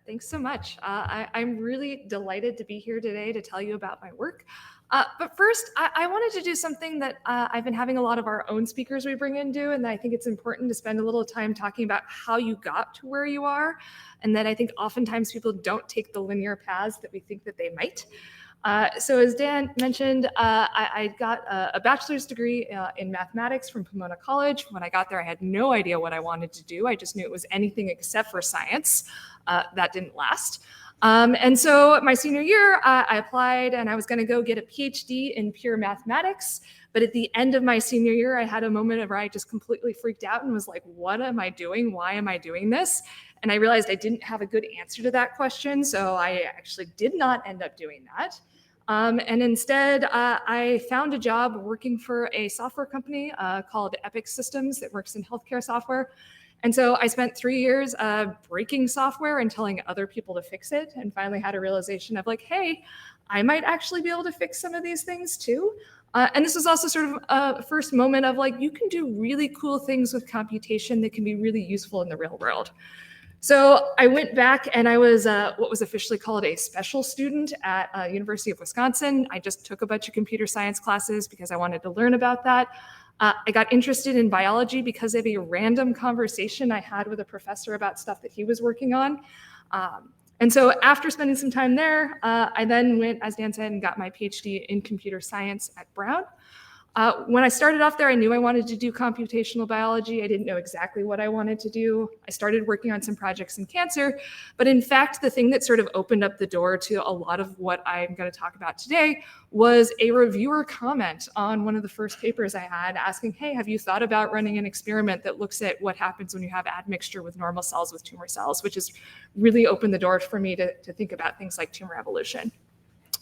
Thanks so much. I'm really delighted to be here today to tell you about my work. But first, I wanted to do something that I've been having a lot of our own speakers we bring in do, and I think it's important to spend a little time talking about how you got to where you are, and that I think oftentimes people don't take the linear paths that we think that they might. So as Dan mentioned, I got a bachelor's degree in mathematics from Pomona College. When I got there, I had no idea what I wanted to do. I just knew it was anything except for science. That didn't last. And so my senior year, I applied and I was going to go get a PhD in pure mathematics. But at the end of my senior year, I had a moment where I just completely freaked out and was like, what am I doing? Why am I doing this? And I realized I didn't have a good answer to that question. So I actually did not end up doing that. And instead, I found a job working for a software company called Epic Systems that works in healthcare software. And so I spent 3 years breaking software and telling other people to fix it, and finally had a realization of like, hey, I might actually be able to fix some of these things too. And this was also sort of a first moment of like, you can do really cool things with computation that can be really useful in the real world. So I went back and I was what was officially called a special student at University of Wisconsin. I just took a bunch of computer science classes because I wanted to learn about that. I got interested in biology because of a random conversation I had with a professor about stuff that he was working on. And so after spending some time there, I then went, as Dan said, and got my PhD in computer science at Brown. When I started off there, I knew I wanted to do computational biology. I didn't know exactly what I wanted to do. I started working on some projects in cancer, but in fact, the thing that sort of opened up the door to a lot of what I'm going to talk about today was a reviewer comment on one of the first papers I had asking, hey, have you thought about running an experiment that looks at what happens when you have admixture with normal cells with tumor cells, which has really opened the door for me to think about things like tumor evolution.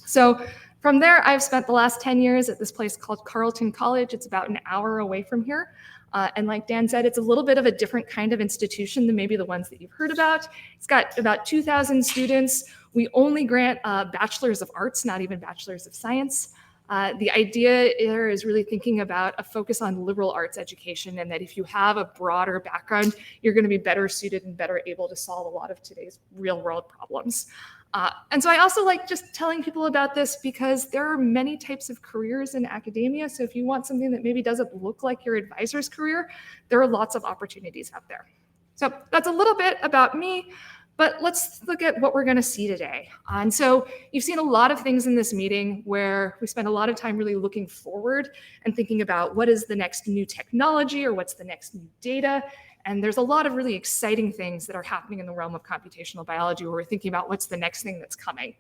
So from there, I've spent the last 10 years at this place called Carleton College. It's about an hour away from here. And like Dan said, it's a little bit of a different kind of institution than maybe the ones that you've heard about. It's got about 2,000 students. We only grant bachelors of arts, not even bachelors of science. The idea here is really thinking about a focus on liberal arts education, and that if you have a broader background, you're going to be better suited and better able to solve a lot of today's real world problems. And so I also like just telling people about this because there are many types of careers in academia. So if you want something that maybe doesn't look like your advisor's career, there are lots of opportunities out there. So that's a little bit about me, but let's look at what we're going to see today. And so you've seen a lot of things in this meeting where we spend a lot of time really looking forward and thinking about what is the next new technology or what's the next new data. And there's a lot of really exciting things that are happening in the realm of computational biology where we're thinking about what's the next thing that's coming.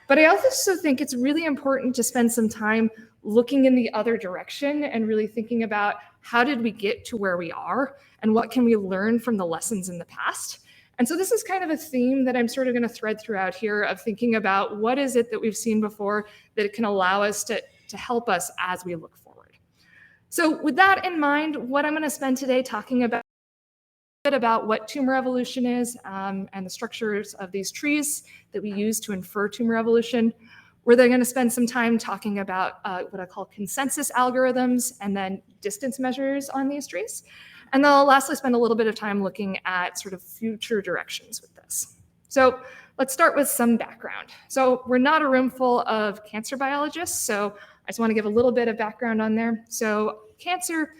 But I also think it's really important to spend some time looking in the other direction and really thinking about how did we get to where we are and what can we learn from the lessons in the past. And so this is kind of a theme that I'm sort of going to thread throughout here of thinking about what is it that we've seen before that it can allow us to help us as we look forward. So with that in mind, what I'm going to spend today talking about what tumor evolution is and the structures of these trees that we use to infer tumor evolution. We're then going to spend some time talking about what I call consensus algorithms and then distance measures on these trees. And then I'll lastly spend a little bit of time looking at sort of future directions with this. So let's start with some background. So we're not a room full of cancer biologists, so I just want to give a little bit of background on there. So cancer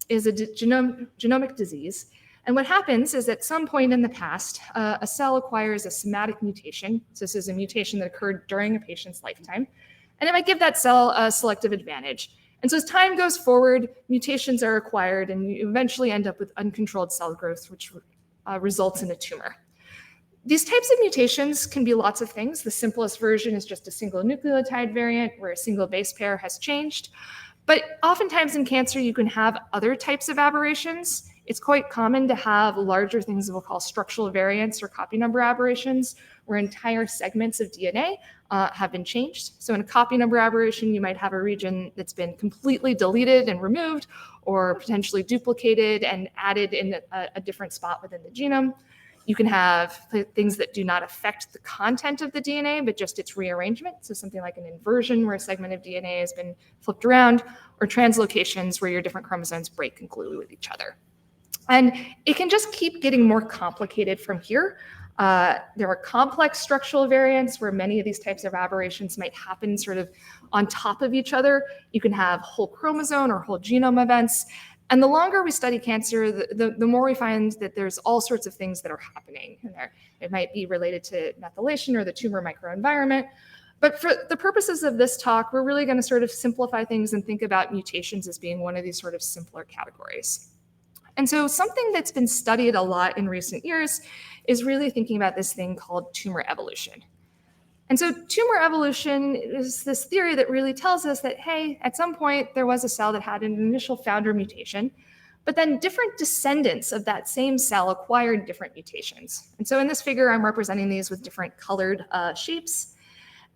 is a genomic disease. And what happens is at some point in the past, a cell acquires a somatic mutation. So this is a mutation that occurred during a patient's lifetime. And it might give that cell a selective advantage. And so as time goes forward, mutations are acquired and you eventually end up with uncontrolled cell growth, which results in a tumor. These types of mutations can be lots of things. The simplest version is just a single nucleotide variant where a single base pair has changed. But oftentimes in cancer, you can have other types of aberrations. It's quite common to have larger things that we'll call structural variants or copy number aberrations, where entire segments of DNA have been changed. So in a copy number aberration, you might have a region that's been completely deleted and removed, or potentially duplicated and added in a different spot within the genome. You can have things that do not affect the content of the DNA, but just its rearrangement. So something like an inversion where a segment of DNA has been flipped around, or translocations where your different chromosomes break and glue with each other. And it can just keep getting more complicated from here. There are complex structural variants where many of these types of aberrations might happen sort of on top of each other. You can have whole chromosome or whole genome events. And the longer we study cancer, the more we find that there's all sorts of things that are happening in there. It might be related to methylation or the tumor microenvironment. But for the purposes of this talk, we're really going to sort of simplify things and think about mutations as being one of these sort of simpler categories. And so something that's been studied a lot in recent years is really thinking about this thing called tumor evolution. And so tumor evolution is this theory that really tells us that, hey, at some point there was a cell that had an initial founder mutation, but then different descendants of that same cell acquired different mutations. And so in this figure, I'm representing these with different colored shapes.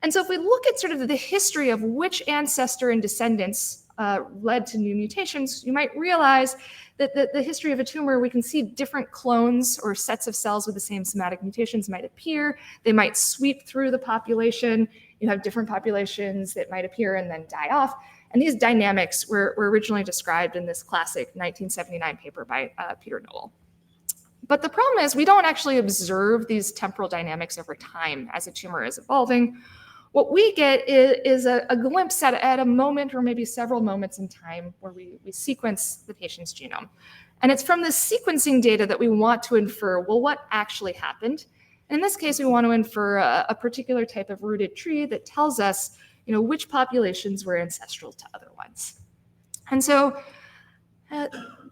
And so if we look at sort of the history of which ancestor and descendants led to new mutations, you might realize that the history of a tumor, we can see different clones or sets of cells with the same somatic mutations might appear. They might sweep through the population. You have different populations that might appear and then die off. And these dynamics were originally described in this classic 1979 paper by Peter Noel. But the problem is we don't actually observe these temporal dynamics over time as a tumor is evolving. What we get is a glimpse at a moment or maybe several moments in time where we sequence the patient's genome. And it's from the sequencing data that we want to infer, well, what actually happened? And in this case, we want to infer a particular type of rooted tree that tells us, which populations were ancestral to other ones. And so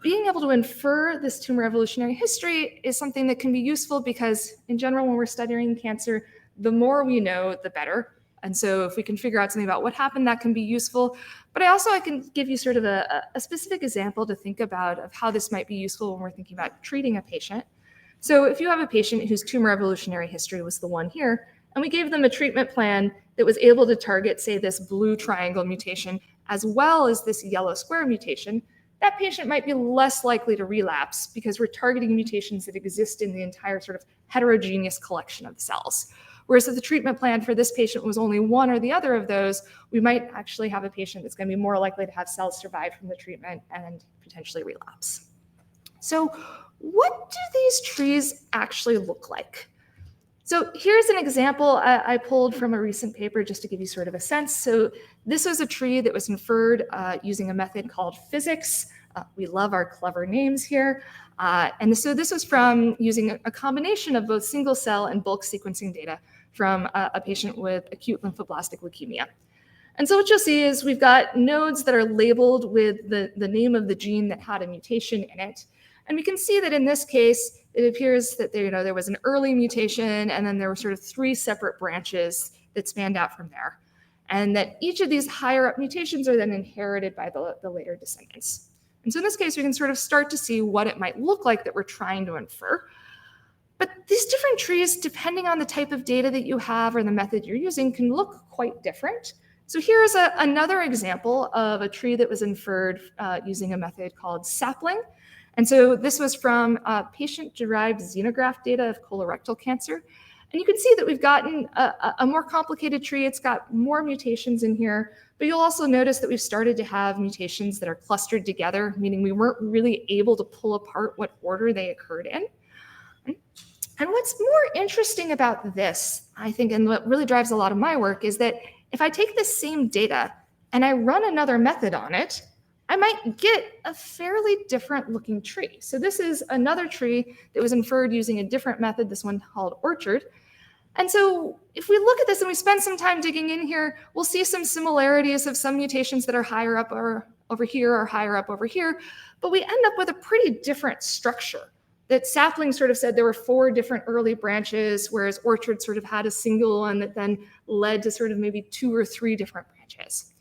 being able to infer this tumor evolutionary history is something that can be useful because in general, when we're studying cancer, the more we know, the better. And so if we can figure out something about what happened, that can be useful. But I can give you sort of a specific example to think about of how this might be useful when we're thinking about treating a patient. So if you have a patient whose tumor evolutionary history was the one here, and we gave them a treatment plan that was able to target, say, this blue triangle mutation, as well as this yellow square mutation, that patient might be less likely to relapse because we're targeting mutations that exist in the entire sort of heterogeneous collection of cells. Whereas if the treatment plan for this patient was only one or the other of those, we might actually have a patient that's going to be more likely to have cells survive from the treatment and potentially relapse. So what do these trees actually look like? So here's an example I pulled from a recent paper just to give you sort of a sense. So this was a tree that was inferred using a method called physics. We love our clever names here. And so this was from using a combination of both single cell and bulk sequencing data from a patient with acute lymphoblastic leukemia. And so what you'll see is we've got nodes that are labeled with the name of the gene that had a mutation in it. And we can see that in this case, it appears that there was an early mutation, and then there were sort of 3 separate branches that spanned out from there. And that each of these higher up mutations are then inherited by the later descendants. And so in this case, we can sort of start to see what it might look like that we're trying to infer. But these different trees, depending on the type of data that you have or the method you're using, can look quite different. So here's another example of a tree that was inferred using a method called sapling. And so this was from patient-derived xenograft data of colorectal cancer. And you can see that we've gotten a more complicated tree. It's got more mutations in here, but you'll also notice that we've started to have mutations that are clustered together, meaning we weren't really able to pull apart what order they occurred in. And what's more interesting about this, I think, and what really drives a lot of my work is that if I take the same data and I run another method on it, I might get a fairly different looking tree. So this is another tree that was inferred using a different method, this one called orchard. And so if we look at this and we spend some time digging in here, we'll see some similarities of some mutations that are higher up or over here or higher up over here, but we end up with a pretty different structure. That sapling sort of said there were 4 different early branches, whereas orchard sort of had a single one that then led to sort of maybe 2 or 3 different branches.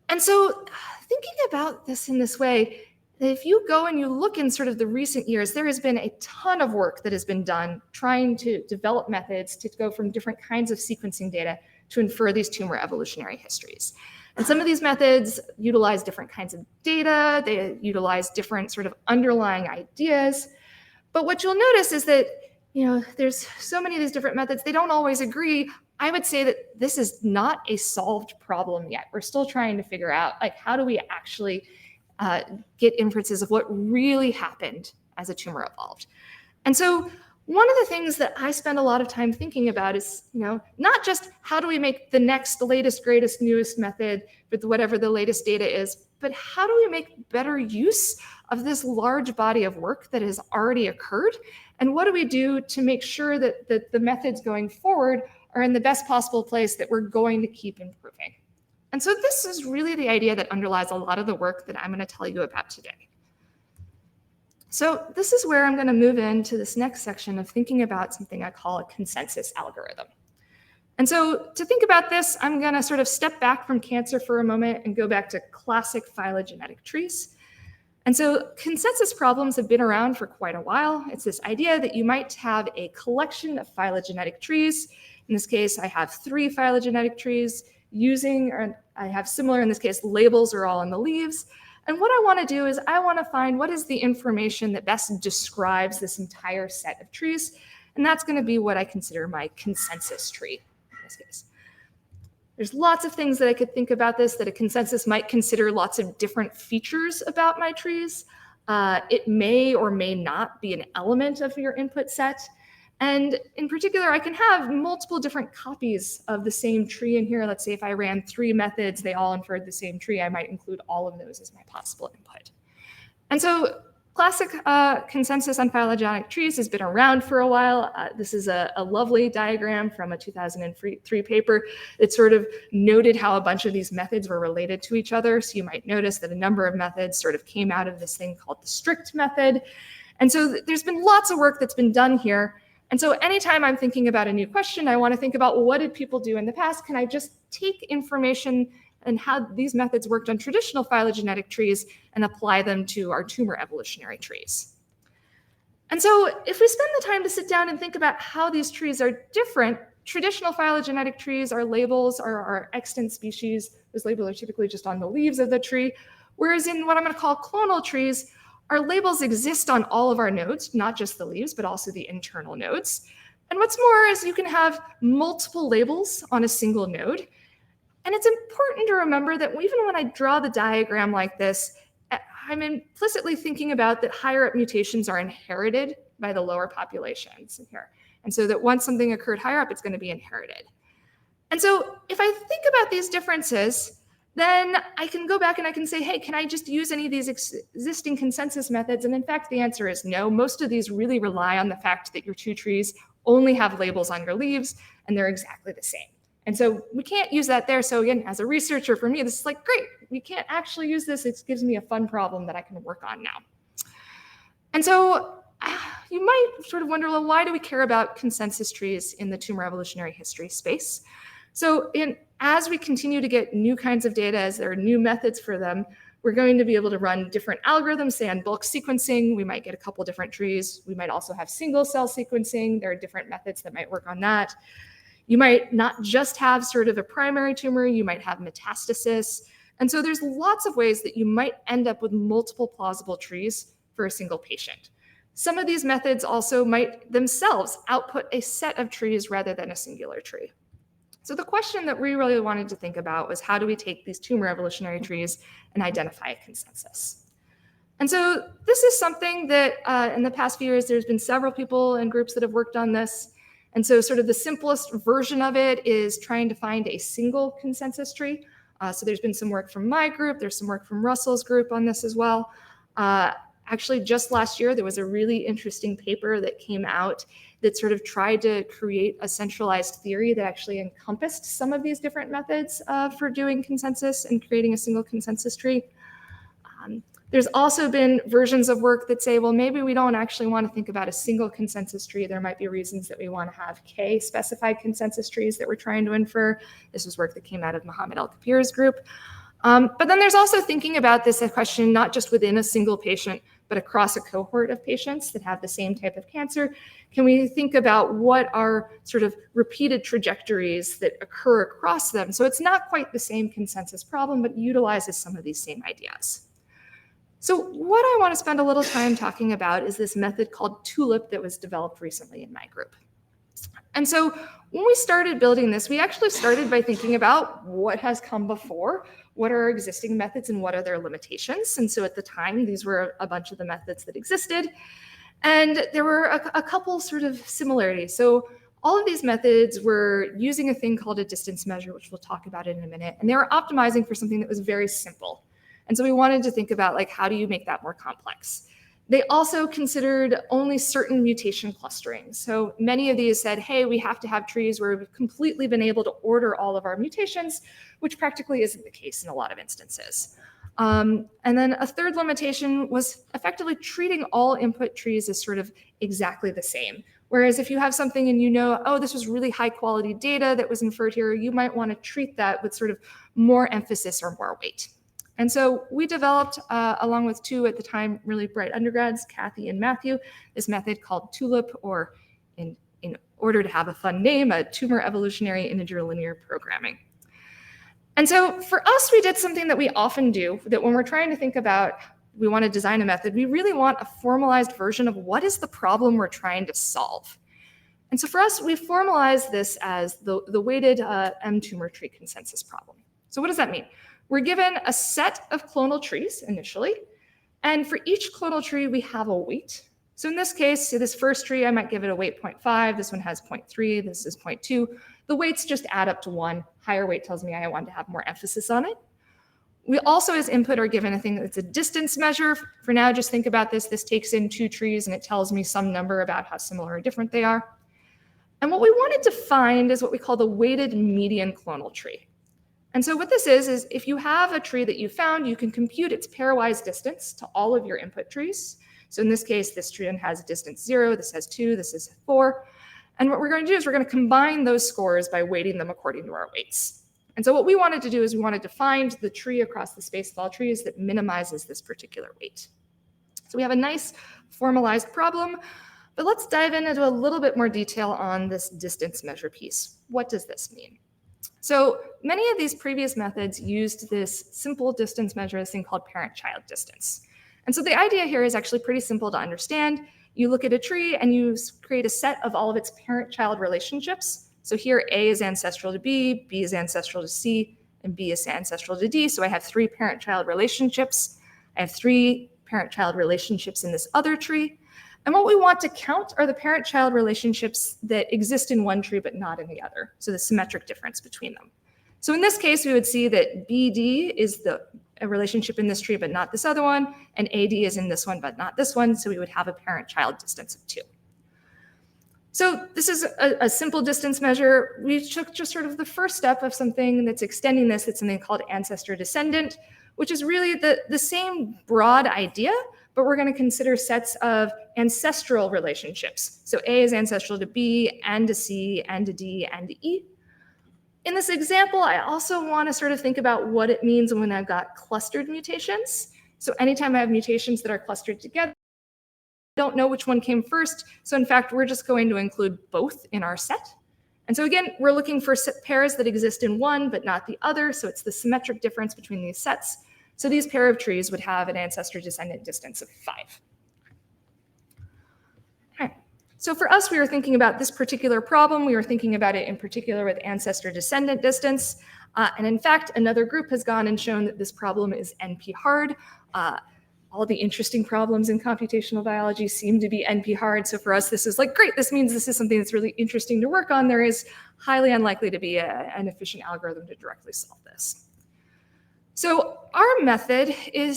And so thinking about this in this way, if you go and you look in sort of the recent years, there has been a ton of work that has been done trying to develop methods to go from different kinds of sequencing data to infer these tumor evolutionary histories. And some of these methods utilize different kinds of data, they utilize different sort of underlying ideas. But what you'll notice is that, there's so many of these different methods, they don't always agree. I would say that this is not a solved problem yet. We're still trying to figure out, how do we actually get inferences of what really happened as a tumor evolved. And so One of the things that I spend a lot of time thinking about is, not just how do we make the next, latest, greatest, newest method with whatever the latest data is, but how do we make better use of this large body of work that has already occurred? And what do we do to make sure that the methods going forward are in the best possible place that we're going to keep improving? And so this is really the idea that underlies a lot of the work that I'm going to tell you about today. So this is where I'm going to move into this next section of thinking about something I call a consensus algorithm. And so to think about this, I'm going to sort of step back from cancer for a moment and go back to classic phylogenetic trees. And so consensus problems have been around for quite a while. It's this idea that you might have a collection of phylogenetic trees. In this case, I have 3 phylogenetic trees or I have similar, in this case, labels are all on the leaves. And what I want to do is I want to find what is the information that best describes this entire set of trees. And that's going to be what I consider my consensus tree in this case. There's lots of things that I could think about this, that a consensus might consider lots of different features about my trees. It may or may not be an element of your input set. And in particular, I can have multiple different copies of the same tree in here. Let's say if I ran 3 methods, they all inferred the same tree, I might include all of those as my possible input. And so classic consensus on phylogenetic trees has been around for a while. This is a lovely diagram from a 2003 paper that sort of noted how a bunch of these methods were related to each other. So you might notice that a number of methods sort of came out of this thing called the strict method. And so there's been lots of work that's been done here. And so anytime I'm thinking about a new question, I want to think about what did people do in the past? Can I just take information and how these methods worked on traditional phylogenetic trees and apply them to our tumor evolutionary trees? And so if we spend the time to sit down and think about how these trees are different, traditional phylogenetic trees, our labels are our extant species. Those labels are typically just on the leaves of the tree. Whereas in what I'm going to call clonal trees, our labels exist on all of our nodes, not just the leaves, but also the internal nodes. And what's more is you can have multiple labels on a single node. And it's important to remember that even when I draw the diagram like this, I'm implicitly thinking about that higher up mutations are inherited by the lower populations in here. And so that once something occurred higher up, it's going to be inherited. And so if I think about these differences, then I can go back and I can say, hey, can I just use any of these existing consensus methods? And in fact, the answer is no. Most of these really rely on the fact that your 2 trees only have labels on your leaves and they're exactly the same. And so we can't use that there. So again, as a researcher, for me, this is like, great, we can't actually use this. It gives me a fun problem that I can work on now. And so you might sort of wonder, well, why do we care about consensus trees in the tumor evolutionary history space? So as we continue to get new kinds of data, as there are new methods for them, we're going to be able to run different algorithms, say on bulk sequencing. We might get a couple different trees. We might also have single cell sequencing. There are different methods that might work on that. You might not just have sort of a primary tumor, you might have metastasis. And so there's lots of ways that you might end up with multiple plausible trees for a single patient. Some of these methods also might themselves output a set of trees rather than a singular tree. So the question that we really wanted to think about was how do we take these tumor evolutionary trees and identify a consensus? And so this is something that in the past few years, there's been several people and groups that have worked on this. And so sort of the simplest version of it is trying to find a single consensus tree. So there's been some work from my group. There's some work from Russell's group on this as well. Actually, just last year, there was a really interesting paper that came out that sort of tried to create a centralized theory that actually encompassed some of these different methods for doing consensus and creating a single consensus tree. There's also been versions of work that say, well, maybe we don't actually want to think about a single consensus tree. There might be reasons that we want to have K-specified consensus trees that we're trying to infer. This was work that came out of Mohammed El-Kapir's group. But then there's also thinking about this question not just within a single patient, but across a cohort of patients that have the same type of cancer. Can we think about what are sort of repeated trajectories that occur across them? So it's not quite the same consensus problem, but utilizes some of these same ideas. So what I want to spend a little time talking about is this method called TULIP that was developed recently in my group. And so when we started building this, we actually started by thinking about what has come before, what are our existing methods and what are their limitations. And so at the time, these were a bunch of the methods that existed. And there were a couple sort of similarities. So all of these methods were using a thing called a distance measure, which we'll talk about in a minute. And they were optimizing for something that was very simple. And so we wanted to think about, like, how do you make that more complex? They also considered only certain mutation clustering. So many of these said, hey, we have to have trees where we've completely been able to order all of our mutations, which practically isn't the case in a lot of instances. And then a third limitation was effectively treating all input trees as sort of exactly the same. Whereas if you have something and you know, oh, this was really high quality data that was inferred here, you might want to treat that with sort of more emphasis or more weight. And so we developed, along with two at the time really bright undergrads, Kathy and Matthew, this method called TULIP, or in order to have a fun name, a tumor evolutionary integer linear programming. And so for us, we did something that we often do, that when we're trying to think about, we want to design a method, we really want a formalized version of what is the problem we're trying to solve. And so for us, we formalized this as the weighted M tumor tree consensus problem. So what does that mean? We're given a set of clonal trees initially, and for each clonal tree, we have a weight. So in this case, this first tree, I might give it a weight 0.5, this one has 0.3, this is 0.2. The weights just add up to 1. Higher weight tells me I want to have more emphasis on it. We also, as input, are given a thing that's a distance measure. For now, just think about this. This takes in 2 trees, and it tells me some number about how similar or different they are. And what we wanted to find is what we call the weighted median clonal tree. And so what this is if you have a tree that you found, you can compute its pairwise distance to all of your input trees. So in this case, this tree has a distance 0, this has 2, this is 4. And what we're going to do is we're going to combine those scores by weighting them according to our weights. And so what we wanted to do is we wanted to find the tree across the space of all trees that minimizes this particular weight. So we have a nice formalized problem, but let's dive into a little bit more detail on this distance measure piece. What does this mean? So many of these previous methods used this simple distance measure, this thing called parent-child distance. And so the idea here is actually pretty simple to understand. You look at a tree and you create a set of all of its parent-child relationships. So here A is ancestral to B is ancestral to C, and B is ancestral to D. So I have 3 parent-child relationships. I have 3 parent-child relationships in this other tree. And what we want to count are the parent-child relationships that exist in one tree but not in the other, so the symmetric difference between them. So in this case, we would see that BD is a relationship in this tree but not this other one, and AD is in this one but not this one, so we would have a parent-child distance of 2. So this is a simple distance measure. We took just sort of the first step of something that's extending this. It's something called ancestor-descendant, which is really the same broad idea, but we're going to consider sets of ancestral relationships. So A is ancestral to B, and to C, and to D, and to E. In this example, I also want to sort of think about what it means when I've got clustered mutations. So anytime I have mutations that are clustered together, I don't know which one came first. So in fact, we're just going to include both in our set. And so again, we're looking for pairs that exist in one but not the other. So it's the symmetric difference between these sets. So these pair of trees would have an ancestor-descendant distance of 5. Okay. So for us, we were thinking about this particular problem. We were thinking about it in particular with ancestor-descendant distance. And in fact, another group has gone and shown that this problem is NP-hard. All the interesting problems in computational biology seem to be NP-hard. So for us, this is like, great, this means this is something that's really interesting to work on. There is highly unlikely to be an efficient algorithm to directly solve this. So our method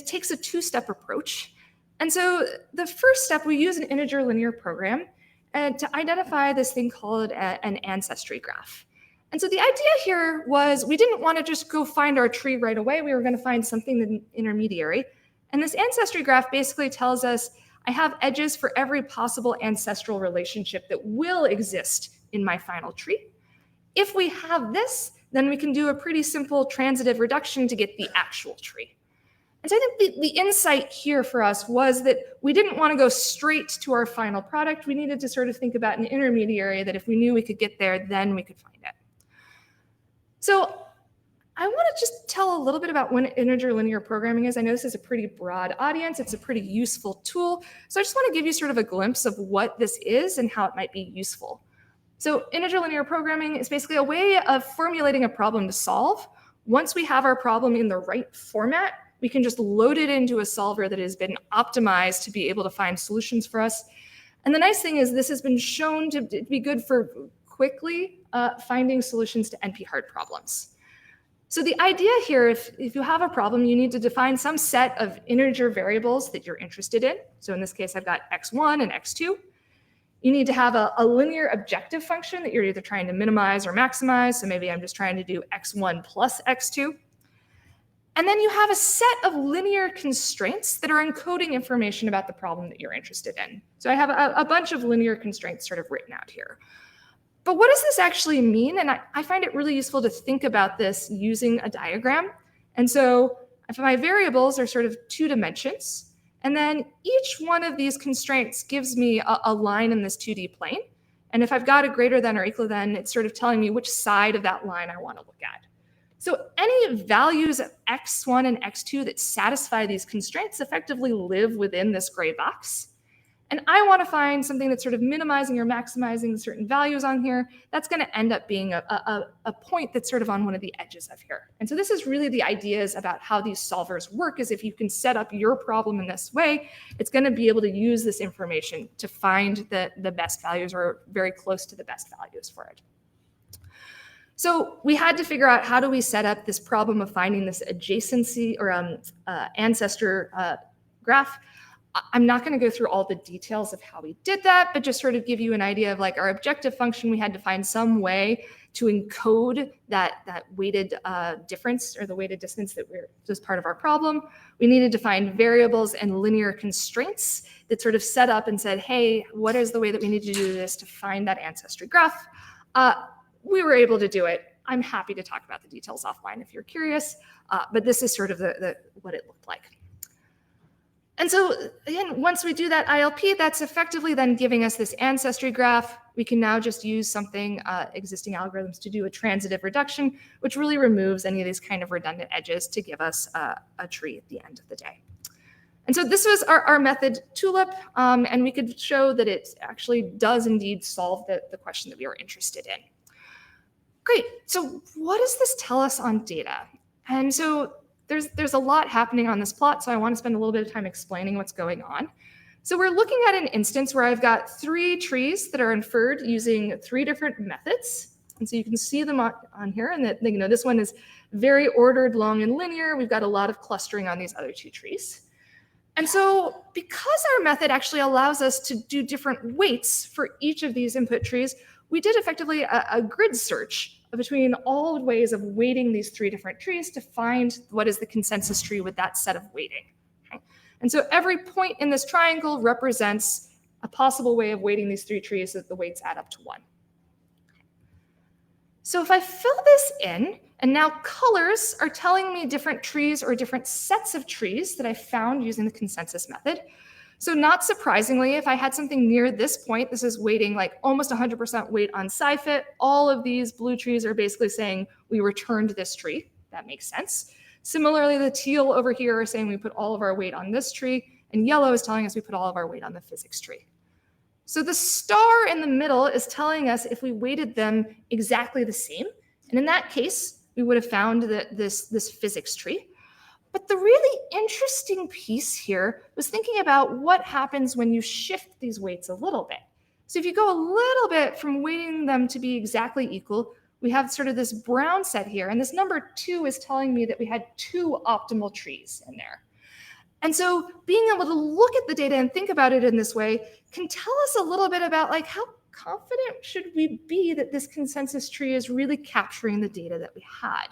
takes a 2-step approach. And so the first step, we use an integer linear program to identify this thing called an ancestry graph. And so the idea here was we didn't want to just go find our tree right away. We were going to find something intermediary. And this ancestry graph basically tells us I have edges for every possible ancestral relationship that will exist in my final tree. If we have this, then we can do a pretty simple transitive reduction to get the actual tree. And so I think the insight here for us was that we didn't want to go straight to our final product. We needed to sort of think about an intermediary that if we knew we could get there, then we could find it. So I want to just tell a little bit about what integer linear programming is. I know this is a pretty broad audience. It's a pretty useful tool. So I just want to give you sort of a glimpse of what this is and how it might be useful. So integer linear programming is basically a way of formulating a problem to solve. Once we have our problem in the right format, we can just load it into a solver that has been optimized to be able to find solutions for us. And the nice thing is this has been shown to be good for quickly finding solutions to NP-hard problems. So the idea here, if you have a problem, you need to define some set of integer variables that you're interested in. So in this case, I've got x1 and x2. You need to have a linear objective function that you're either trying to minimize or maximize. So maybe I'm just trying to do x1 plus x2. And then you have a set of linear constraints that are encoding information about the problem that you're interested in. So I have a bunch of linear constraints sort of written out here. But what does this actually mean? And I find it really useful to think about this using a diagram. And so if my variables are sort of 2 dimensions, and then each one of these constraints gives me a line in this 2D plane. And if I've got a greater than or equal than, it's sort of telling me which side of that line I want to look at. So any values of x1 and x2 that satisfy these constraints effectively live within this gray box. And I want to find something that's sort of minimizing or maximizing certain values on here. That's going to end up being a point that's sort of on one of the edges of here. And so this is really the ideas about how these solvers work, is if you can set up your problem in this way, it's going to be able to use this information to find the best values or very close to the best values for it. So we had to figure out, how do we set up this problem of finding this adjacency or ancestor graph. I'm not going to go through all the details of how we did that, but just sort of give you an idea of like our objective function. We had to find some way to encode that weighted difference, or the weighted distance that was part of our problem. We needed to find variables and linear constraints that sort of set up and said, hey, what is the way that we need to do this to find that ancestry graph? We were able to do it. I'm happy to talk about the details offline if you're curious, but this is sort of what it looked like. And so again, once we do that ILP, that's effectively then giving us this ancestry graph. We can now just use something, existing algorithms, to do a transitive reduction, which really removes any of these kind of redundant edges to give us a tree at the end of the day. And so this was our method TULIP, and we could show that it actually does indeed solve the question that we were interested in. Great, so what does this tell us on data? And so there's a lot happening on this plot, so I want to spend a little bit of time explaining what's going on. So we're looking at an instance where I've got 3 trees that are inferred using 3 different methods. And so you can see them on here, and that, you know, this one is very ordered, long, and linear. We've got a lot of clustering on these other 2 trees. And so because our method actually allows us to do different weights for each of these input trees, we did effectively a grid search between all ways of weighting these 3 different trees to find what is the consensus tree with that set of weighting. Okay? And so every point in this triangle represents a possible way of weighting these 3 trees so that the weights add up to 1. So if I fill this in, and now colors are telling me different trees or different sets of trees that I found using the consensus method. So not surprisingly, if I had something near this point, this is weighting like almost 100% weight on SciFit. All of these blue trees are basically saying we returned this tree. That makes sense. Similarly, the teal over here are saying we put all of our weight on this tree, and yellow is telling us we put all of our weight on the physics tree. So the star in the middle is telling us if we weighted them exactly the same. And in that case, we would have found this physics tree. But the really interesting piece here was thinking about what happens when you shift these weights a little bit. So if you go a little bit from weighting them to be exactly equal, we have sort of this brown set here. And this number 2 is telling me that we had 2 optimal trees in there. And so being able to look at the data and think about it in this way can tell us a little bit about like how confident should we be that this consensus tree is really capturing the data that we had.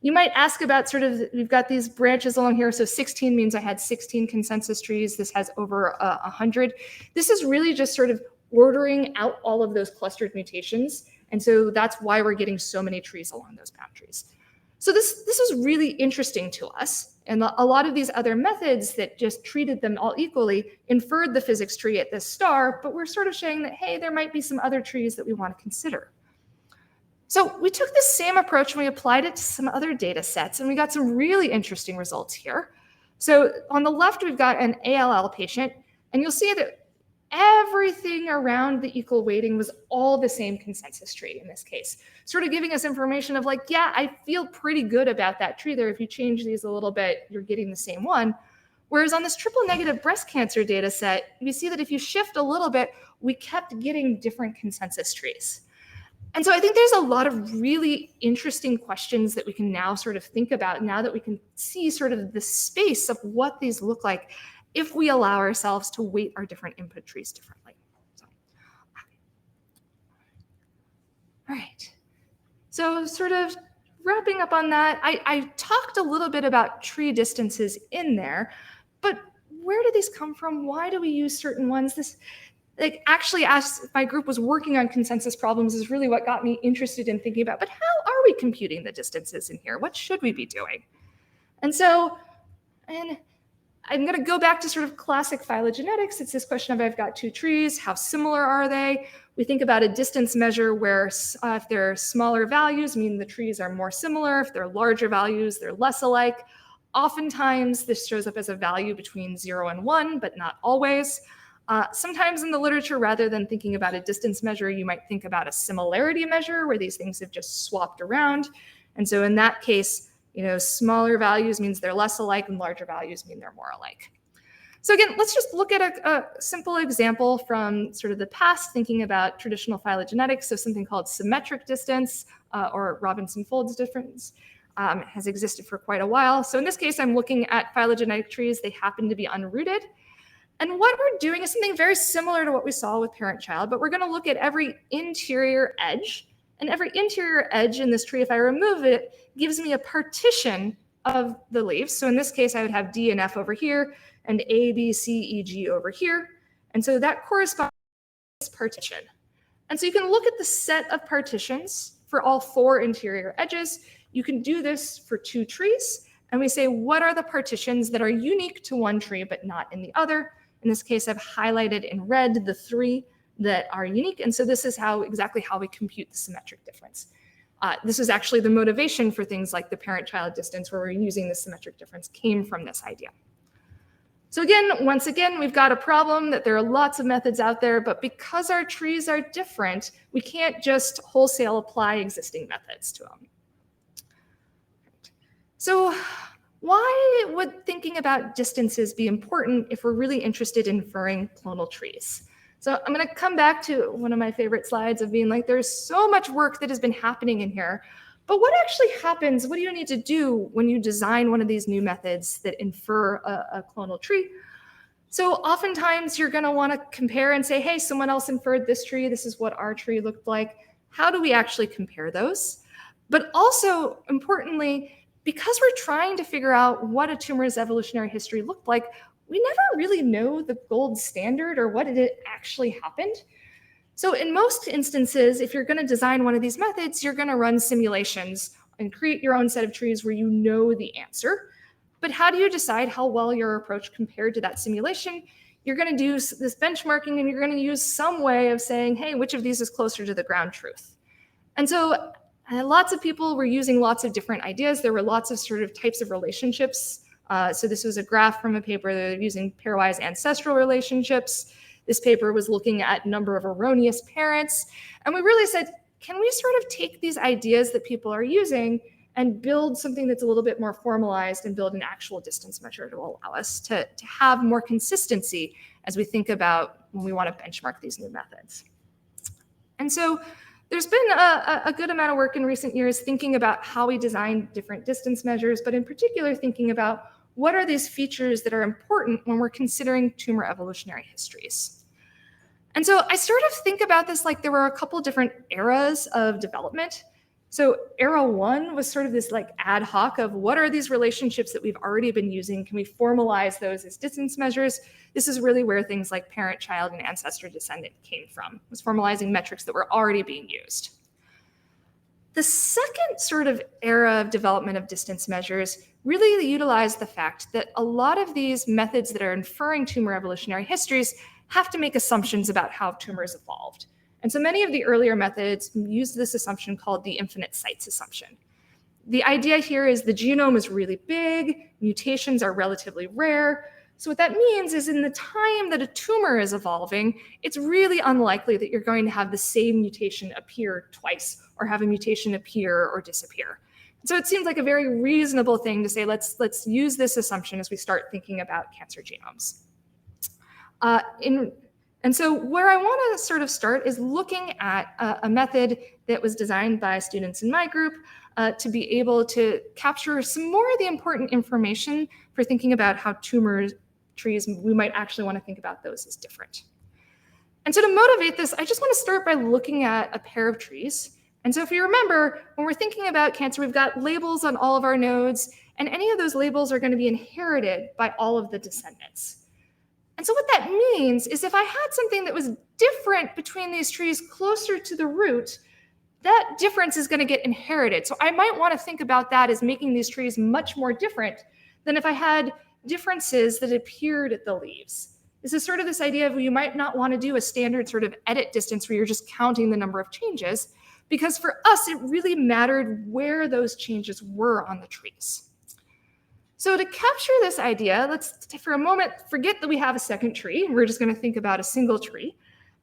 You might ask about sort of, we've got these branches along here. So 16 means I had 16 consensus trees. This has over 100. This is really just sort of ordering out all of those clustered mutations. And so that's why we're getting so many trees along those boundaries. So this is really interesting to us. And a lot of these other methods that just treated them all equally inferred the physics tree at this star, but we're sort of showing that, hey, there might be some other trees that we want to consider. So we took this same approach and we applied it to some other data sets, and we got some really interesting results here. So on the left, we've got an ALL patient, and you'll see that everything around the equal weighting was all the same consensus tree in this case, sort of giving us information of like, yeah, I feel pretty good about that tree there. If you change these a little bit, you're getting the same one. Whereas on this triple negative breast cancer data set, you see that if you shift a little bit, we kept getting different consensus trees. And so I think there's a lot of really interesting questions that we can now sort of think about now that we can see sort of the space of what these look like if we allow ourselves to weight our different input trees differently. So, all right. So sort of wrapping up on that, I talked a little bit about tree distances in there, but where do these come from? Why do we use certain ones? This, like, actually, as my group was working on consensus problems, is really what got me interested in thinking about, but how are we computing the distances in here? What should we be doing? And so, and I'm going to go back to sort of classic phylogenetics. It's this question of I've got two trees. How similar are they? We think about a distance measure where if they're smaller values, mean the trees are more similar. If they're larger values, they're less alike. Oftentimes, this shows up as a value between 0 and 1, but not always. Sometimes in the literature, rather than thinking about a distance measure, you might think about a similarity measure where these things have just swapped around. And so in that case, smaller values means they're less alike and larger values mean they're more alike. So again, let's just look at a simple example from sort of the past, thinking about traditional phylogenetics. So something called symmetric distance or Robinson-Folds difference has existed for quite a while. So in this case, I'm looking at phylogenetic trees. They happen to be unrooted. And what we're doing is something very similar to what we saw with parent-child, but we're going to look at every interior edge. And every interior edge in this tree, if I remove it, gives me a partition of the leaves. So in this case, I would have D and F over here and A, B, C, E, G over here. And so that corresponds to this partition. And so you can look at the set of partitions for all 4 interior edges. You can do this for 2 trees. And we say, what are the partitions that are unique to one tree but not in the other? In this case, I've highlighted in red the 3 that are unique. And so this is exactly how we compute the symmetric difference. This is actually the motivation for things like the parent-child distance, where we're using the symmetric difference, came from this idea. So again, once again, we've got a problem that there are lots of methods out there, but because our trees are different, we can't just wholesale apply existing methods to them. So why would thinking about distances be important if we're really interested in inferring clonal trees? So I'm going to come back to one of my favorite slides of being like, there's so much work that has been happening in here, but what actually happens? What do you need to do when you design one of these new methods that infer a clonal tree? So oftentimes you're going to want to compare and say, hey, someone else inferred this tree. This is what our tree looked like. How do we actually compare those? But also, importantly, because we're trying to figure out what a tumor's evolutionary history looked like, we never really know the gold standard or what it actually happened. So in most instances, if you're going to design one of these methods, you're going to run simulations and create your own set of trees where you know the answer. But how do you decide how well your approach compared to that simulation? You're going to do this benchmarking, and you're going to use some way of saying, hey, which of these is closer to the ground truth? And so lots of people were using lots of different ideas. There were lots of sort of types of relationships. So this was a graph from a paper that they're using pairwise ancestral relationships. This paper was looking at number of erroneous parents. And we really said, can we sort of take these ideas that people are using and build something that's a little bit more formalized and build an actual distance measure to allow us to have more consistency as we think about when we want to benchmark these new methods. And so there's been a good amount of work in recent years thinking about how we design different distance measures, but in particular thinking about what are these features that are important when we're considering tumor evolutionary histories. And so I sort of think about this like there were a couple different eras of development. So era 1 was sort of this like ad hoc of what are these relationships that we've already been using? Can we formalize those as distance measures? This is really where things like parent-child and ancestor-descendant came from, was formalizing metrics that were already being used. The second sort of era of development of distance measures really utilized the fact that a lot of these methods that are inferring tumor evolutionary histories have to make assumptions about how tumors evolved. And so many of the earlier methods used this assumption called the infinite sites assumption. The idea here is the genome is really big, mutations are relatively rare. So what that means is in the time that a tumor is evolving, it's really unlikely that you're going to have the same mutation appear twice or have a mutation appear or disappear. So it seems like a very reasonable thing to say, let's use this assumption as we start thinking about cancer genomes. And so where I want to sort of start is looking at a method that was designed by students in my group to be able to capture some more of the important information for thinking about how tumor trees, we might actually want to think about those as different. And so to motivate this, I just want to start by looking at a pair of trees. And so if you remember, when we're thinking about cancer, we've got labels on all of our nodes, and any of those labels are going to be inherited by all of the descendants. And so what that means is if I had something that was different between these trees closer to the root, that difference is going to get inherited. So I might want to think about that as making these trees much more different than if I had differences that appeared at the leaves. This is sort of this idea of you might not want to do a standard sort of edit distance where you're just counting the number of changes, because for us, it really mattered where those changes were on the trees. So to capture this idea, let's for a moment forget that we have a second tree. We're just going to think about a single tree.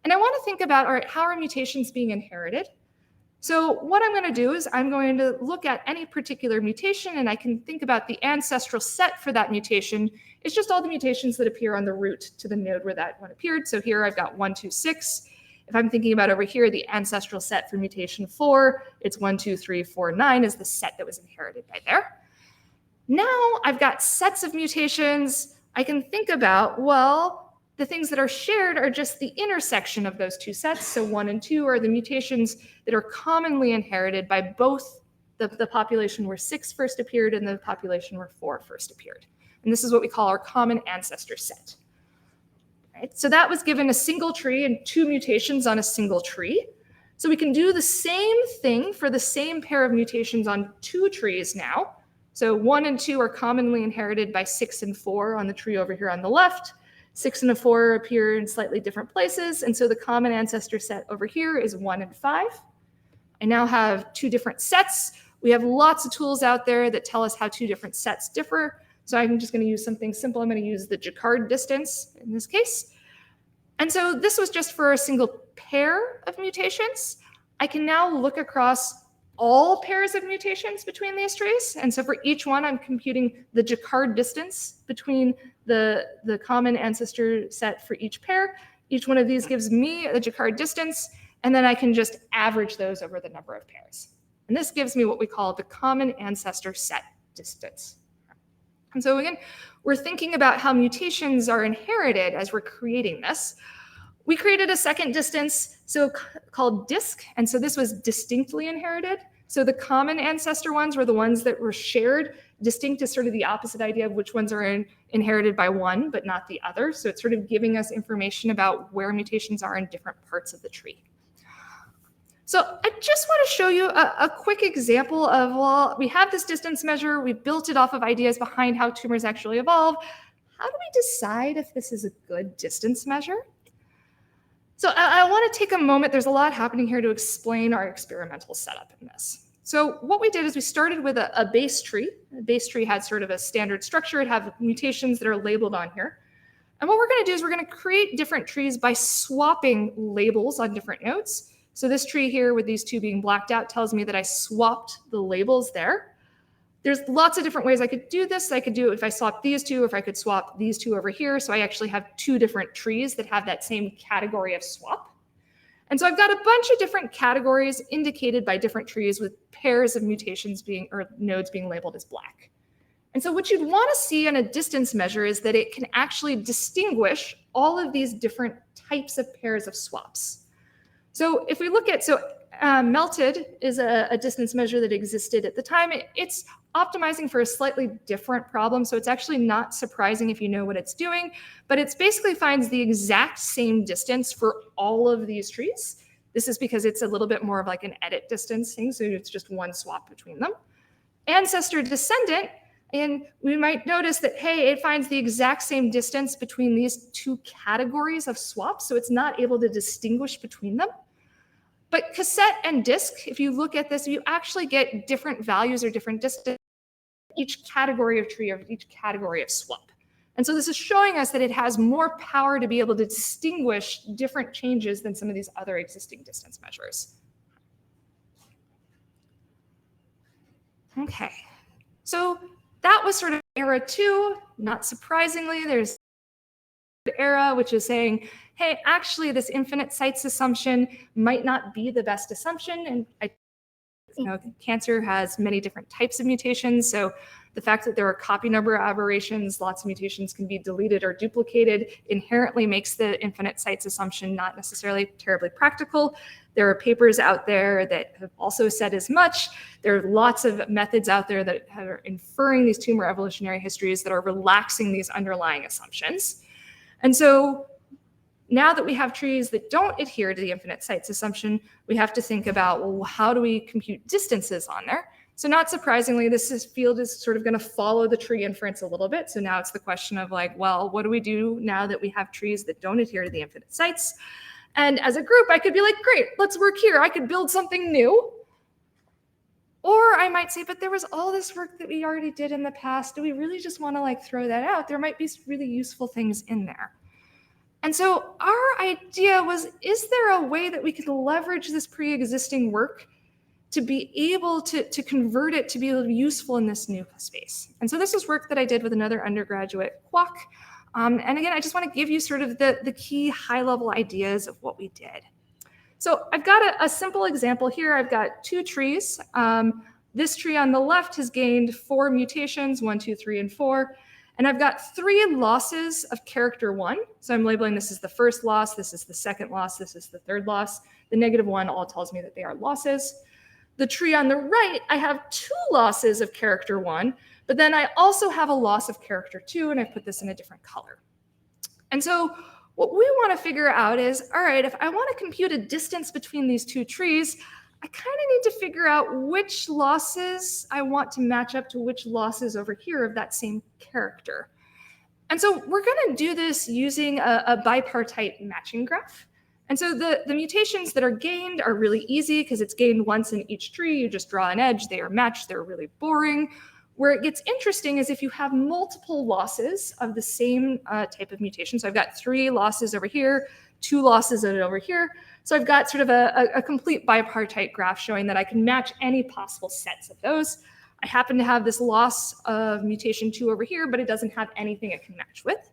And I want to think about, all right, how are mutations being inherited? So what I'm going to do is I'm going to look at any particular mutation, and I can think about the ancestral set for that mutation. It's just all the mutations that appear on the root to the node where that one appeared. So here I've got 1, 2, 6. If I'm thinking about over here, the ancestral set for mutation 4, it's 1, 2, 3, 4, 9 is the set that was inherited by there. Now I've got sets of mutations. I can think about, well, the things that are shared are just the intersection of those two sets. So 1 and 2 are the mutations that are commonly inherited by both the population where 6 first appeared and the population where 4 first appeared. And this is what we call our common ancestor set. Right? So that was given a single tree and 2 mutations on a single tree. So we can do the same thing for the same pair of mutations on 2 trees now. So 1 and 2 are commonly inherited by 6 and 4 on the tree over here on the left. 6 and 4 appear in slightly different places. And so the common ancestor set over here is 1 and 5. I now have 2 different sets. We have lots of tools out there that tell us how 2 different sets differ. So I'm just going to use something simple. I'm going to use the Jacquard distance in this case. And so this was just for a single pair of mutations. I can now look across all pairs of mutations between these trees. And so for each one, I'm computing the Jacquard distance between the common ancestor set for each pair. Each one of these gives me a Jacquard distance, and then I can just average those over the number of pairs. And this gives me what we call the common ancestor set distance. And so again, we're thinking about how mutations are inherited as we're creating this. We created a second distance called disk, and so this was distinctly inherited. So the common ancestor ones were the ones that were shared. Distinct is sort of the opposite idea of which ones are inherited by one, but not the other. So it's sort of giving us information about where mutations are in different parts of the tree. So I just want to show you a quick example of, well, we have this distance measure. We built it off of ideas behind how tumors actually evolve. How do we decide if this is a good distance measure? So I want to take a moment. There's a lot happening here to explain our experimental setup in this. So what we did is we started with a base tree. The base tree had sort of a standard structure. It had mutations that are labeled on here. And what we're going to do is we're going to create different trees by swapping labels on different nodes. So this tree here with these 2 being blacked out tells me that I swapped the labels there. There's lots of different ways I could do this. I could do it if I swap these 2, or if I could swap these 2 over here. So I actually have 2 different trees that have that same category of swap. And so I've got a bunch of different categories indicated by different trees with pairs of mutations or nodes being labeled as black. And so what you'd want to see in a distance measure is that it can actually distinguish all of these different types of pairs of swaps. So if we look at, melted is a distance measure that existed at the time. It's optimizing for a slightly different problem. So it's actually not surprising if you know what it's doing, but it basically finds the exact same distance for all of these trees. This is because it's a little bit more of like an edit distance thing. So it's just one swap between them. Ancestor descendant, and we might notice that, hey, it finds the exact same distance between these 2 categories of swaps. So it's not able to distinguish between them. But cassette and disk, if you look at this, you actually get different values or different distance each category of tree or each category of swap. And so this is showing us that it has more power to be able to distinguish different changes than some of these other existing distance measures. Okay, so that was sort of era 2. Not surprisingly, there's era, which is saying, hey, actually, this infinite sites assumption might not be the best assumption. And cancer has many different types of mutations. So the fact that there are copy number aberrations, lots of mutations can be deleted or duplicated, inherently makes the infinite sites assumption not necessarily terribly practical. There are papers out there that have also said as much. There are lots of methods out there that are inferring these tumor evolutionary histories that are relaxing these underlying assumptions. And so now that we have trees that don't adhere to the infinite sites assumption, we have to think about, well, how do we compute distances on there? So not surprisingly, this field is sort of going to follow the tree inference a little bit. So now it's the question of like, well, what do we do now that we have trees that don't adhere to the infinite sites? And as a group, I could be like, great, let's work here. I could build something new. Or I might say, but there was all this work that we already did in the past. Do we really just want to like throw that out? There might be really useful things in there. And so our idea was, is there a way that we could leverage this pre-existing work to be able to convert it to be useful in this new space? And so this is work that I did with another undergraduate, Kwok. And again, I just want to give you sort of the key high-level ideas of what we did. So I've got a simple example here. I've got 2 trees. This tree on the left has gained 4 mutations, 1, 2, 3, and 4. And I've got 3 losses of character 1. So I'm labeling this as the first loss, this is the second loss, this is the third loss. The -1 all tells me that they are losses. The tree on the right, I have 2 losses of character 1, but then I also have a loss of character 2, and I've put this in a different color. And so what we want to figure out is, all right, if I want to compute a distance between these 2 trees, I kind of need to figure out which losses I want to match up to which losses over here of that same character. And so we're going to do this using a bipartite matching graph. And so the mutations that are gained are really easy because it's gained once in each tree. You just draw an edge, they are matched, they're really boring. Where it gets interesting is if you have multiple losses of the same type of mutation. So I've got 3 losses over here, 2 losses over here. So I've got sort of a complete bipartite graph showing that I can match any possible sets of those. I happen to have this loss of mutation 2 over here, but it doesn't have anything it can match with.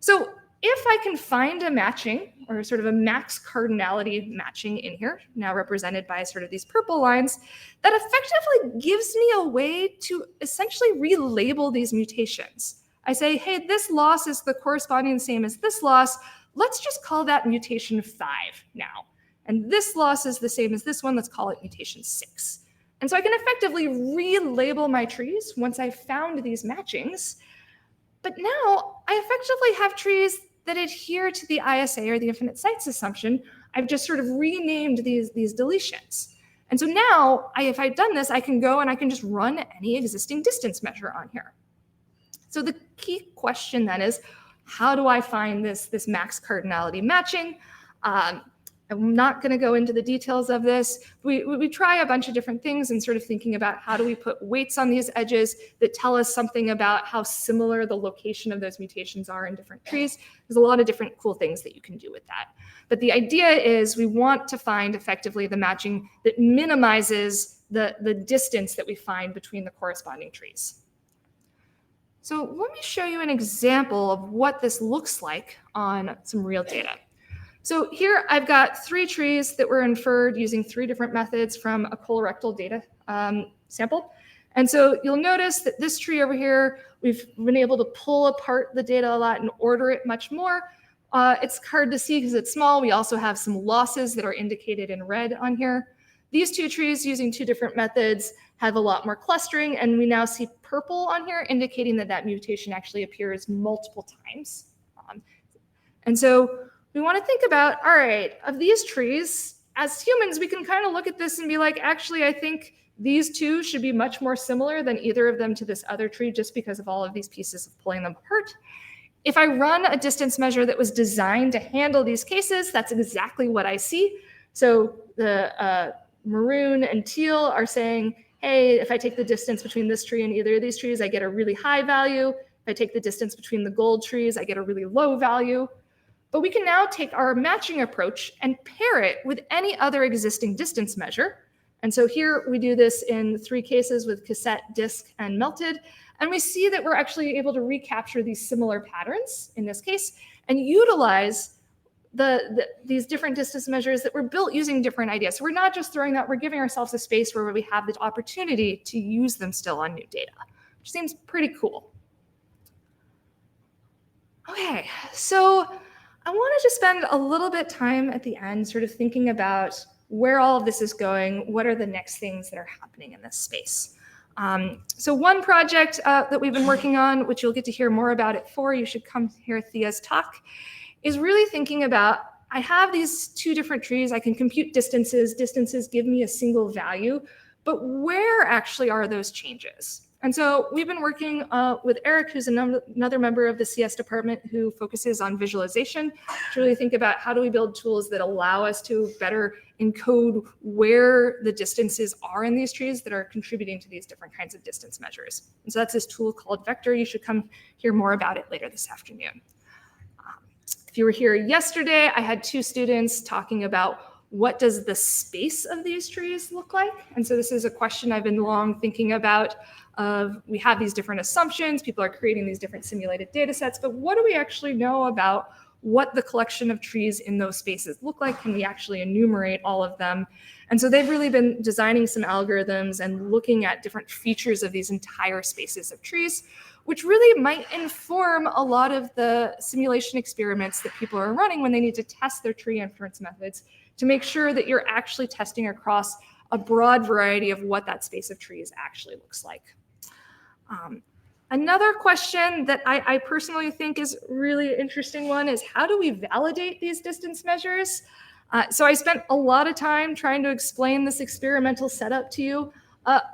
So if I can find a matching, or sort of a max cardinality matching in here, now represented by sort of these purple lines, that effectively gives me a way to essentially relabel these mutations. I say, hey, this loss is the corresponding same as this loss. Let's just call that mutation 5 now. And this loss is the same as this one. Let's call it mutation 6. And so I can effectively relabel my trees once I've found these matchings. But now I effectively have trees that adhere to the ISA, or the infinite sites assumption. I've just sort of renamed these deletions. And so now, if I've done this, I can go and I can just run any existing distance measure on here. So the key question then is, how do I find this max cardinality matching? I'm not going to go into the details of this. We try a bunch of different things and sort of thinking about how do we put weights on these edges that tell us something about how similar the location of those mutations are in different trees. There's a lot of different cool things that you can do with that. But the idea is we want to find effectively the matching that minimizes the distance that we find between the corresponding trees. So let me show you an example of what this looks like on some real data. So here I've got 3 trees that were inferred using 3 different methods from a colorectal data sample. And so you'll notice that this tree over here, we've been able to pull apart the data a lot and order it much more. It's hard to see because it's small. We also have some losses that are indicated in red on here. These 2 trees using 2 different methods have a lot more clustering, and we now see purple on here indicating that that mutation actually appears multiple times. And so we want to think about, all right, of these trees, as humans, we can kind of look at this and be like, actually, I think these 2 should be much more similar than either of them to this other tree just because of all of these pieces of pulling them apart. If I run a distance measure that was designed to handle these cases, that's exactly what I see. So the maroon and teal are saying, hey, if I take the distance between this tree and either of these trees, I get a really high value. If I take the distance between the gold trees, I get a really low value. But we can now take our matching approach and pair it with any other existing distance measure. And so here we do this in 3 cases with cassette, disk, and melted. And we see that we're actually able to recapture these similar patterns in this case and utilize these different distance measures that were built using different ideas. So we're not just throwing that, we're giving ourselves a space where we have the opportunity to use them still on new data, which seems pretty cool. Okay, so I wanted to spend a little bit time at the end sort of thinking about where all of this is going, what are the next things that are happening in this space. So one project that we've been working on, which you'll get to hear more about at 4, you should come hear Thea's talk, is really thinking about, I have these 2 different trees, I can compute distances, distances give me a single value, but where actually are those changes? And so we've been working with Eric, who's another member of the CS department who focuses on visualization, to really think about how do we build tools that allow us to better encode where the distances are in these trees that are contributing to these different kinds of distance measures. And so that's this tool called Vector. You should come hear more about it later this afternoon. If you were here yesterday, I had 2 students talking about what does the space of these trees look like? And so this is a question I've been long thinking about. We have these different assumptions, people are creating these different simulated data sets, but what do we actually know about what the collection of trees in those spaces look like? Can we actually enumerate all of them? And so they've really been designing some algorithms and looking at different features of these entire spaces of trees, which really might inform a lot of the simulation experiments that people are running when they need to test their tree inference methods to make sure that you're actually testing across a broad variety of what that space of trees actually looks like. Another question that I personally think is really interesting one is, how do we validate these distance measures? So I spent a lot of time trying to explain this experimental setup to you.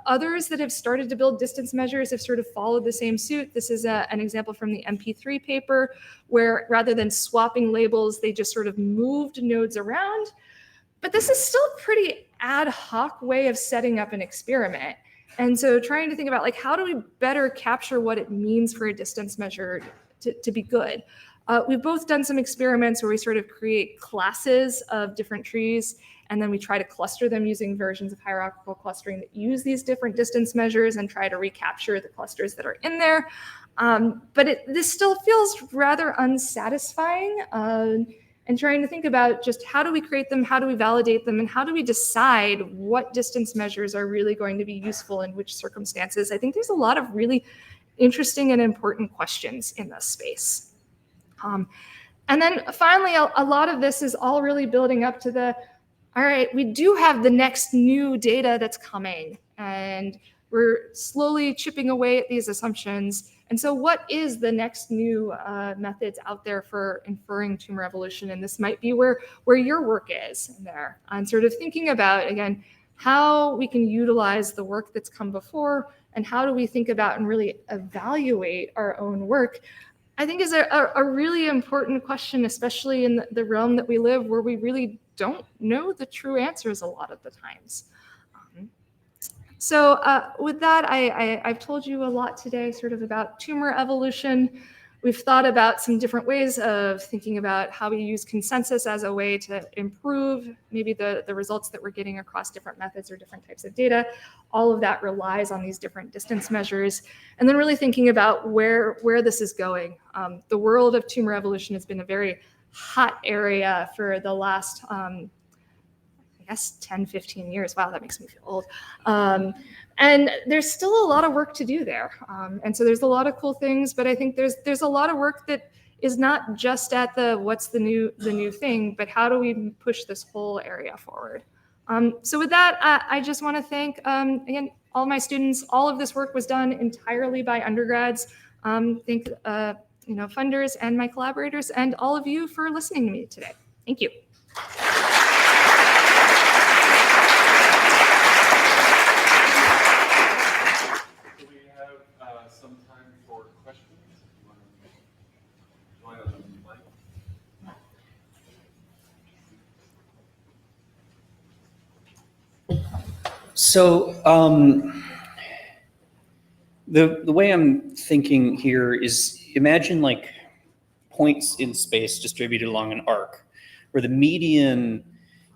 Others that have started to build distance measures have sort of followed the same suit. This is an example from the MP3 paper, where rather than swapping labels, they just sort of moved nodes around. But this is still a pretty ad hoc way of setting up an experiment. And so trying to think about, like, how do we better capture what it means for a distance measure to be good? We've both done some experiments where we sort of create classes of different trees, and then we try to cluster them using versions of hierarchical clustering that use these different distance measures and try to recapture the clusters that are in there. But this still feels rather unsatisfying. And trying to think about just how do we create them, how do we validate them, and how do we decide what distance measures are really going to be useful in which circumstances? I think there's a lot of really interesting and important questions in this space. And then finally, a lot of this is all really building up to all right, we do have the next new data that's coming, and we're slowly chipping away at these assumptions. And so what is the next new methods out there for inferring tumor evolution? And this might be where your work is in there. And sort of thinking about, again, how we can utilize the work that's come before, and how do we think about and really evaluate our own work, I think is a really important question, especially in the realm that we live, where we really don't know the true answers a lot of the times. So with that, I've told you a lot today sort of about tumor evolution. We've thought about some different ways of thinking about how we use consensus as a way to improve maybe the results that we're getting across different methods or different types of data. All of that relies on these different distance measures. And then really thinking about where this is going. The world of tumor evolution has been a very hot area for the last I guess 10, 15 years. Wow, that makes me feel old. And there's still a lot of work to do there. And so there's a lot of cool things, but I think there's a lot of work that is not just at what's the new thing, but how do we push this whole area forward? So with that, I just want to thank, again, all my students. All of this work was done entirely by undergrads. Thank funders and my collaborators and all of you for listening to me today. Thank you. Some time for questions. You want to join us on the mic? So the way I'm thinking here is, imagine like points in space distributed along an arc, where the median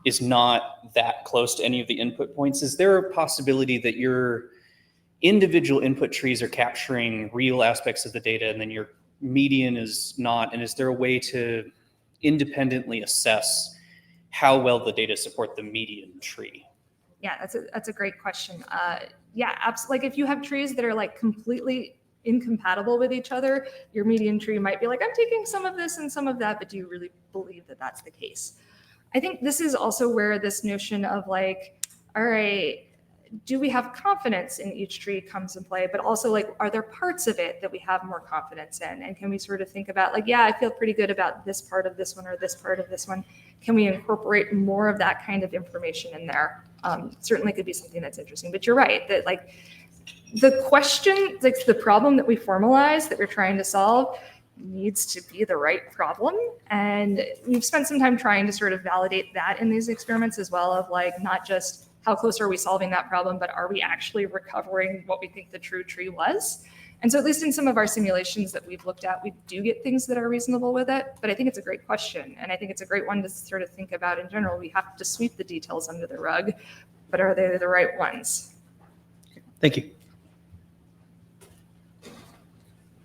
is not that close to any of the input points, is there a possibility that your individual input trees are capturing real aspects of the data and then your median is not? And is there a way to independently assess how well the data support the median tree? Yeah, that's a great question. Yeah, absolutely. Like if you have trees that are like completely incompatible with each other, your median tree might be like, I'm taking some of this and some of that, but do you really believe that that's the case? I think this is also where this notion of like, all right, do we have confidence in each tree comes in play, but also like, are there parts of it that we have more confidence in? And can we sort of think about like, yeah, I feel pretty good about this part of this one or this part of this one. Can we incorporate more of that kind of information in there? Certainly could be something that's interesting, but you're right that like the question, like the problem that we formalize that we're trying to solve needs to be the right problem. And we've spent some time trying to sort of validate that in these experiments as well, of like, not just how close are we solving that problem, but are we actually recovering what we think the true tree was? And so at least in some of our simulations that we've looked at, we do get things that are reasonable with it, but I think it's a great question. And I think it's a great one to sort of think about in general. We have to sweep the details under the rug, but are they the right ones? Thank you.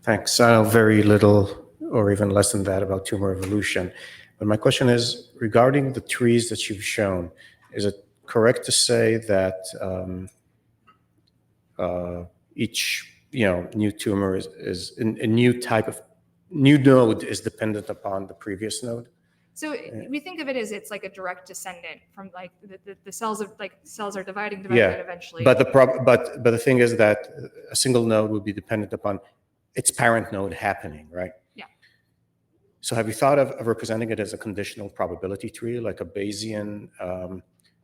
Thanks. I know very little or even less than that about tumor evolution. But my question is, regarding the trees that you've shown, is it correct to say that each new tumor is a new node is dependent upon the previous node? So we think of it as it's like a direct descendant from like the cells of like cells are dividing eventually. But the thing is that a single node would be dependent upon its parent node happening, right? Yeah. So have you thought of representing it as a conditional probability tree, like a Bayesian,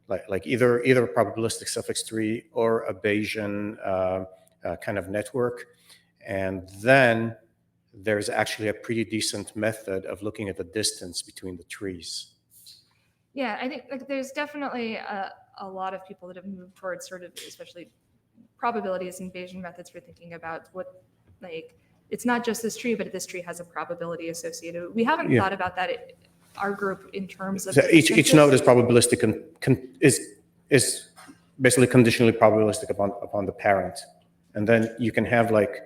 like either a probabilistic suffix tree or a Bayesian kind of network? And then there's actually a pretty decent method of looking at the distance between the trees. Yeah, I think like there's definitely a lot of people that have moved towards sort of, especially probabilities and Bayesian methods for thinking about what, like, it's not just this tree, but this tree has a probability associated. We haven't thought about that, our group, in terms of so each node is probabilistic and is basically conditionally probabilistic upon the parent. And then you can have like,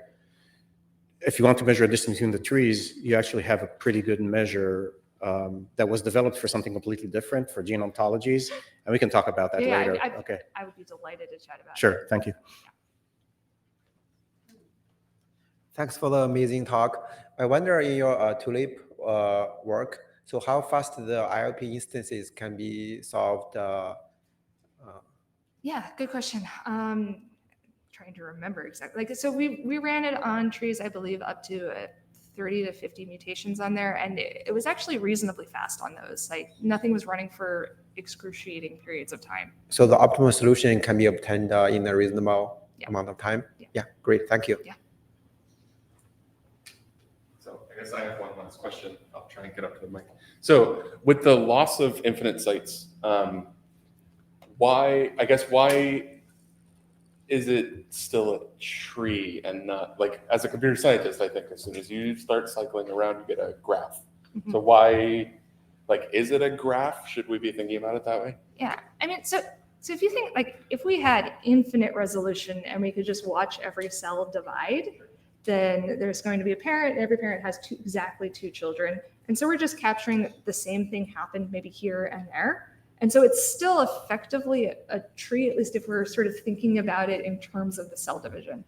if you want to measure a distance between the trees, you actually have a pretty good measure that was developed for something completely different, for gene ontologies. And we can talk about that later. Okay. I would be delighted to chat about it. Sure, thank you. Thanks for the amazing talk. I wonder in your TULIP work, so how fast the ILP instances can be solved? Yeah, good question. Trying to remember exactly. Like, so we ran it on trees, I believe, up to 30 to 50 mutations on there, and it was actually reasonably fast on those. Like nothing was running for excruciating periods of time. So the optimal solution can be obtained in a reasonable amount of time? Yeah, great, thank you. Yeah. So I guess I have one last question. I'll try and get up to the mic. So with the loss of infinite sites, why is it still a tree and not, like, as a computer scientist, I think as soon as you start cycling around, you get a graph. Mm-hmm. So why, like, is it a graph? Should we be thinking about it that way? Yeah, I mean, so if you think, like, if we had infinite resolution and we could just watch every cell divide, then there's going to be a parent, and every parent has exactly two children. And so we're just capturing the same thing happened maybe here and there. And so it's still effectively a tree, at least if we're sort of thinking about it in terms of the cell division.